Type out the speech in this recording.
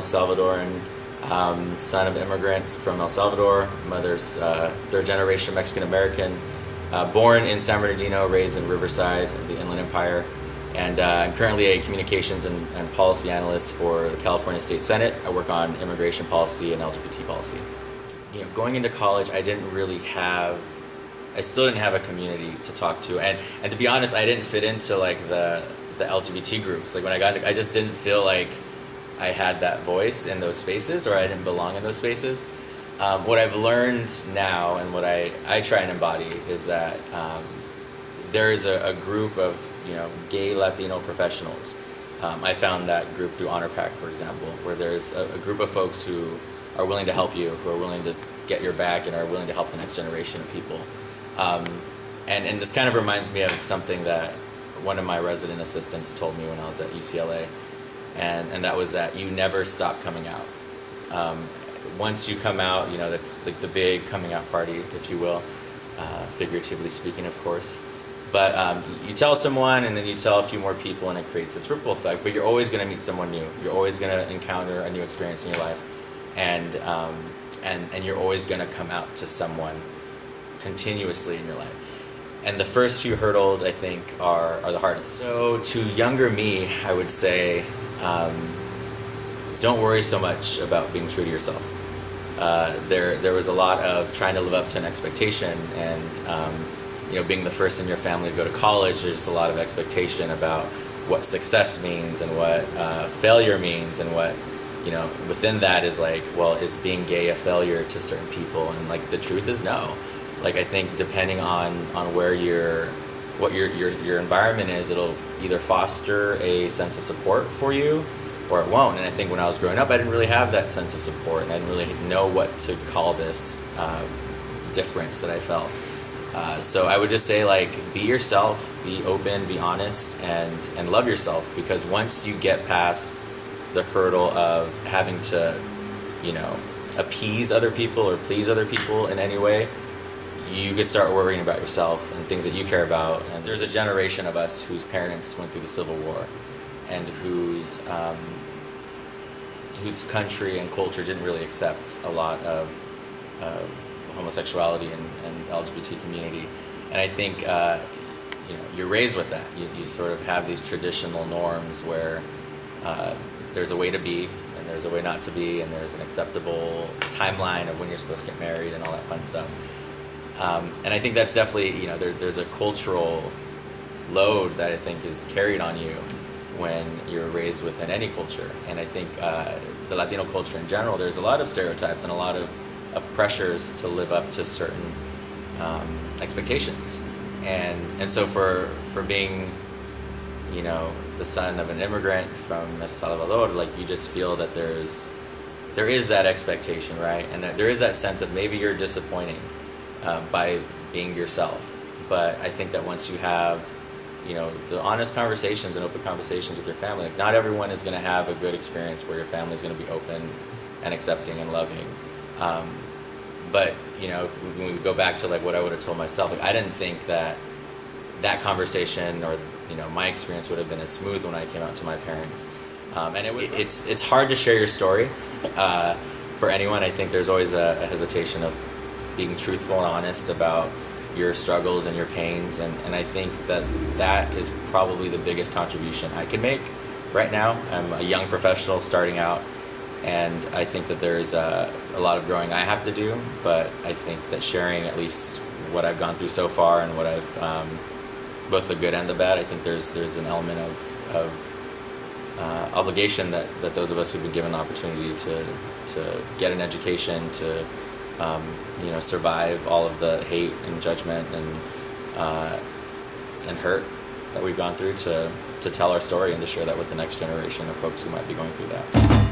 Salvadoran, son of immigrant from El Salvador. Mother's third generation Mexican American. Born in San Bernardino, raised in Riverside of the Inland Empire. And I'm currently a communications and policy analyst for the California State Senate. I work on immigration policy and LGBT policy. Going into college, I still didn't have a community to talk to, and to be honest, I didn't fit into like the LGBT groups. Like when I got into, I just didn't feel like I had that voice in those spaces, or I didn't belong in those spaces. What I've learned now, and what I try and embody, is that there is a group of gay Latino professionals. I found that group through Honor Pack, for example, where there's a group of folks who are willing to help you, who are willing to get your back, and are willing to help the next generation of people. And this kind of reminds me of something that one of my resident assistants told me when I was at UCLA, and that was that you never stop coming out. Once you come out, that's like the big coming out party, if you will, figuratively speaking, of course. But you tell someone, and then you tell a few more people, and it creates this ripple effect. But you're always going to meet someone new. You're always going to encounter a new experience in your life, and you're always going to come out to someone continuously in your life. And the first few hurdles, I think, are the hardest. So to younger me, I would say, don't worry so much about being true to yourself. There was a lot of trying to live up to an expectation, and being the first in your family to go to college, there's just a lot of expectation about what success means and what failure means, and what within that is like, well, is being gay a failure to certain people? And like the truth is no. Like I think depending on where what your environment is, it'll either foster a sense of support for you, or it won't. And I think when I was growing up, I didn't really have that sense of support, and I didn't really know what to call this difference that I felt. So I would just say, like, be yourself, be open, be honest, and love yourself, because once you get past the hurdle of having to, appease other people or please other people in any way, you could start worrying about yourself and things that you care about. And there's a generation of us whose parents went through the Civil War, and whose country and culture didn't really accept a lot of homosexuality and LGBT community. And I think you're raised with that. You sort of have these traditional norms where there's a way to be, and there's a way not to be, and there's an acceptable timeline of when you're supposed to get married and all that fun stuff. And I think that's definitely, there's a cultural load that I think is carried on you when you're raised within any culture. And I think the Latino culture in general, there's a lot of stereotypes and a lot of pressures to live up to certain expectations. And so for being, the son of an immigrant from El Salvador, like, you just feel that there is that expectation, right? And that there is that sense of maybe you're disappointing by being yourself. But I think that once you have, the honest conversations and open conversations with your family, like, not everyone is going to have a good experience where your family is going to be open and accepting and loving. But when we go back to like what I would have told myself, like, I didn't think that conversation or my experience would have been as smooth when I came out to my parents. And it's hard to share your story for anyone. I think there's always a hesitation of being truthful and honest about your struggles and your pains, and I think that is probably the biggest contribution I can make right now. I'm a young professional starting out, and I think that there's a lot of growing I have to do, but I think that sharing at least what I've gone through so far and what I've, both the good and the bad, I think there's an element of obligation that those of us who've been given the opportunity to get an education, to survive all of the hate and judgment and hurt that we've gone through, to tell our story and to share that with the next generation of folks who might be going through that.